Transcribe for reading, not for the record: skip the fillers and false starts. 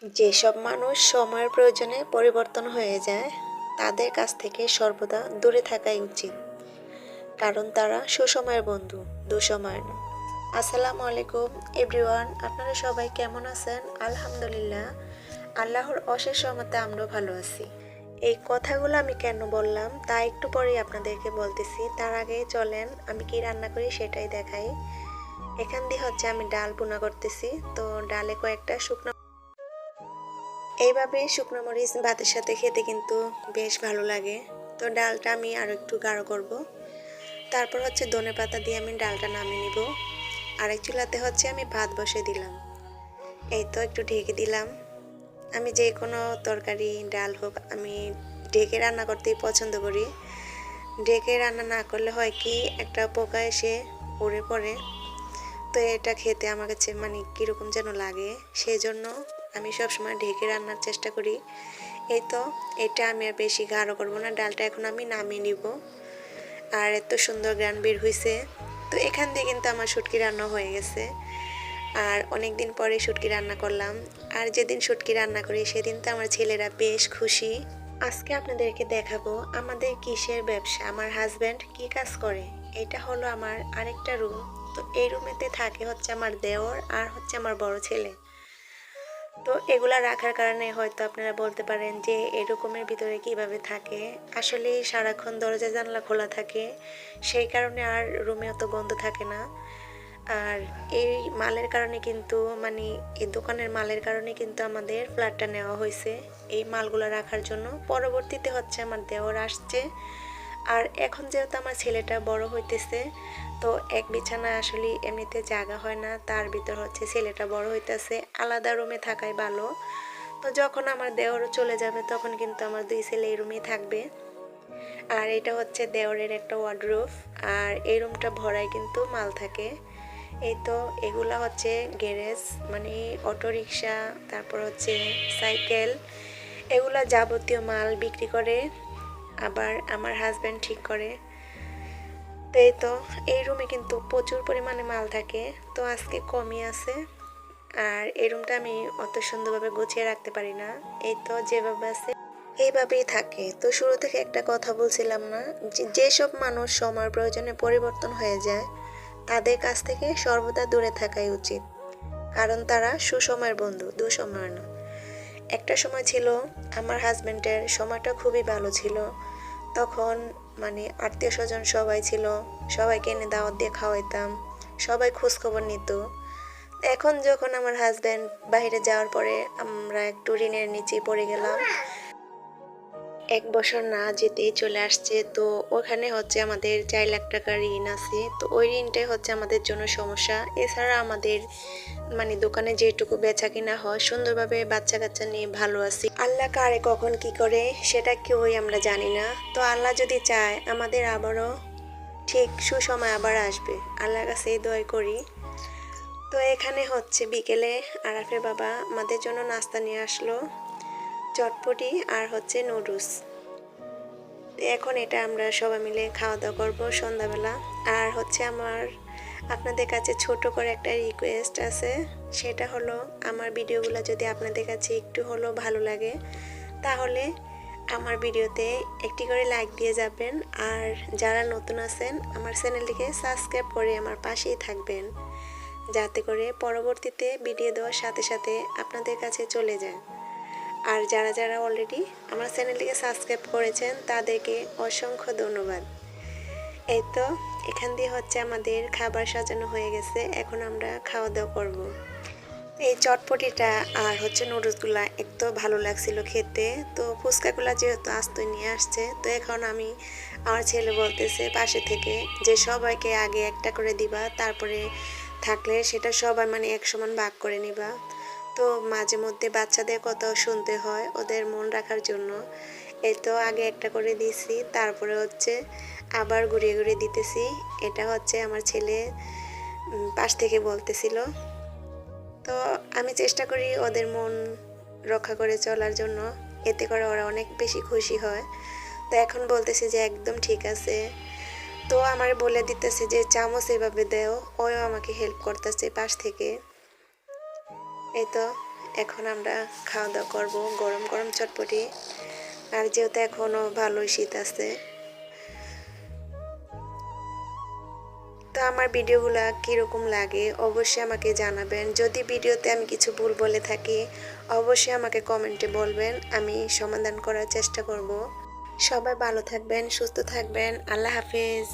যেসব মানুষ সময়ের প্রয়োজনে পরিবর্তন হয়ে যায় তাদের কাছ থেকে সর্বদা দূরে থাকাই উচিত, কারণ তারা সুসময়ের বন্ধু, দুঃসময়ের নয়। আসসালামু আলাইকুম এভরিওয়ান, আপনারা সবাই কেমন আছেন? আলহামদুলিল্লাহ, আল্লাহর অশেষ রহমতে আমরাও ভালো আছি। এই কথাগুলো আমি কেন বললাম তা একটু পরেই আপনাদেরকে বলতেছি। তার আগে চলেন আমি কি রান্না করি সেটাই দেখাই। এখান দিয়ে আমি ডাল ভুনা করতেছি। তো ডালে কয়েকটা শুকনো, এইভাবে শুকনো মরিচ ভাতের সাথে খেতে কিন্তু বেশ ভালো লাগে। তো ডালটা আমি আরও একটু গাঢ় করব। তারপর ধনে পাতা দিয়ে আমি ডালটা নামিয়ে নিব। আরেক চুলাতে আমি ভাত বসে দিলাম। এই তো একটু ঢেকে দিলাম। আমি যে কোনো তরকারি ডাল হোক আমি ঢেকে রান্না করতেই পছন্দ করি। ঢেকে রান্না না করলে হয় কি, একটা পোকা এসে উড়ে পড়ে। তো এটা খেতে আমার কাছে কীরকম যেন লাগে, সেই জন্য আমি সবসময় ঢেকে রান্নার চেষ্টা করি। এই তো এটা আমি আর বেশি গাঢ় করবো না, ডালটা এখন আমি নামিয়ে নিব। আর এত সুন্দর গান বের হয়েছে। তো এখান দিয়ে কিন্তু আমার শুটকি রান্না হয়ে গেছে। আর অনেক দিন পরে শুটকি রান্না করলাম। আর যেদিন শুটকি রান্না করি সেদিন তো আমার ছেলেরা বেশ খুশি। আজকে আপনাদেরকে দেখাবো আমাদের কিসের ব্যবসা, আমার হাজব্যান্ড কি কাজ করে। এটা হলো আমার আরেকটা রুম। তো এই রুমেতে থাকে আমার দেওর আর আমার বড় ছেলে। তো এগুলা রাখার কারণে হয়তো আপনারা বলতে পারেন যে এরকমের ভিতরে কিভাবে থাকে। আসলে সারাক্ষণ দরজা জানলা খোলা থাকে, সেই কারণে আর রুমে অত গন্ধ থাকে না। আর এই মালের কারণে কিন্তু এই দোকানের মালের কারণে কিন্তু আমাদের ফ্ল্যাটটা নেওয়া হয়েছে, এই মালগুলো রাখার জন্য। পরবর্তীতে আমার দেওর আসছে। আর এখন যেহেতু আমার ছেলেটা বড় হইতেছে, তো এক বিছানা আসলে এমনিতে জায়গা হয় না, তার ভিতর ছেলেটা বড় হইতেছে, আলাদা রুমে থাকাই ভালো। তো যখন আমার দেওর চলে যাবে তখন কিন্তু আমার দুই ছেলে এই রুমেই থাকবে। আর এটা দেওরের একটা ওয়ার্ডরোব। আর এই রুমটা ভরাই কিন্তু মাল থাকে। এই তো এগুলা গ্যারেজ, অটো রিক্সা, তারপর সাইকেল, এগুলা যাবতীয় মাল বিক্রি করে, আবার আমার হাজব্যান্ড ঠিক করে। তো এই তো এই রুমে কিন্তু প্রচুর পরিমাণে মাল থাকে, তো আজকে কমই আছে। আর এই রুমটা আমি অত সুন্দরভাবে গুছিয়ে রাখতে পারি না, এই তো যেভাবে আছে এইভাবেই থাকে। তো শুরু থেকে একটা কথা বলছিলাম না, যেসব মানুষ সময়ের প্রয়োজনে পরিবর্তন হয়ে যায় তাদের কাছ থেকে সর্বদা দূরে থাকাই উচিত, কারণ তারা সুসময়ের বন্ধু, দুঃসময়ের নয়। একটা সময় ছিল আমার হাজব্যান্ডের সময়টা খুবই ভালো ছিল। তখন আত্মীয় স্বজন সবাই ছিল, সবাইকে এনে দাওয়াত দিয়ে খাওয়াইতাম, সবাই খোঁজখবর নিত। এখন যখন আমার হাজব্যান্ড বাইরে যাওয়ার পরে আমরা একটু ঋণের নিচে পড়ে গেলাম। 1 বছর না যেতেই চলে আসছে। তো ওখানে আমাদের 4 লাখ টাকা ঋণ আছে। তো ওই ঋণটাই আমাদের জন্য সমস্যা। এছাড়া আমাদের দোকানে যেটুকু বেচা কিনা হয় সুন্দরভাবে বাচ্চা কাচ্চা নিয়ে ভালো আছি। আল্লাহ কারে কখন কি করে সেটা কেউই আমরা জানি না। তো আল্লাহ যদি চায় আমাদের আবারও ঠিক সুসময় আবার আসবে, আল্লাহর কাছে এই দোয়া করি। তো এখানে বিকেলে আরাফের বাবা আমাদের জন্য নাস্তা নিয়ে আসলো, চটপটি আর নুডলস। এখন এটা আমরা সবাই মিলে খাওয়া দাওয়া করবো সন্ধ্যাবেলা। আর আমার আপনাদের কাছে ছোট করে একটা রিকোয়েস্ট আছে, সেটা হলো আমার ভিডিওগুলো যদি আপনাদের কাছে একটু হলেও ভালো লাগে তাহলে আমার ভিডিওতে একটি করে লাইক দিয়ে যাবেন। আর যারা নতুন আছেন আমার চ্যানেলটিকে সাবস্ক্রাইব করে আমার পাশেই থাকবেন, যাতে করে পরবর্তীতে ভিডিও দেওয়ার সাথে সাথে আপনাদের কাছে চলে যায়। আর যারা যারা অলরেডি আমার চ্যানেলটিকে সাবস্ক্রাইব করেছেন তাদেরকে অসংখ্য ধন্যবাদ। এই তো এখান দিয়ে আমাদের খাবার সাজানো হয়ে গেছে, এখন আমরা খাওয়া দাওয়া করব। এই চটপটিটা আর নুডলসগুলা একটু ভালো লাগছিল খেতে। তো ফুচকাগুলা যেহেতু আস্ত নিয়ে আসছে, তো এখন আমি আমার ছেলে বলতেছে পাশে থেকে যে সবাইকে আগে একটা করে দিবা, তারপরে থাকলে সেটা সবাই এক সমান ভাগ করে নিবা। তো মাঝে মধ্যে বাচ্চাদের কথাও শুনতে হয় ওদের মন রাখার জন্য। এই তো আগে একটা করে দিয়েছি, তারপরে আবার ঘুরিয়ে ঘুরিয়ে দিতেছি। এটা আমার ছেলে পাশ থেকে বলতেছিল। তো আমি চেষ্টা করি ওদের মন রক্ষা করে চলার জন্য, এতে করে ওরা অনেক বেশি খুশি হয়। তো এখন বলতেছে যে একদম ঠিক আছে। তো আমার বলে দিতেছে যে চামচ এভাবে দেও, ওও আমাকে হেল্প করতেছে পাশ থেকে। এই তো এখন আমরা খাওয়া দাওয়া করবো গরম গরম চটপটি। আর যেহেতু এখনও ভালোই শীত আছে, তো আমার ভিডিওগুলো কীরকম লাগে অবশ্যই আমাকে জানাবেন। যদি ভিডিওতে আমি কিছু ভুল বলে থাকি অবশ্যই আমাকে কমেন্টে বলবেন, আমি সমাধান করার চেষ্টা করব। সবাই ভালো থাকবেন, সুস্থ থাকবেন। আল্লাহ হাফেজ।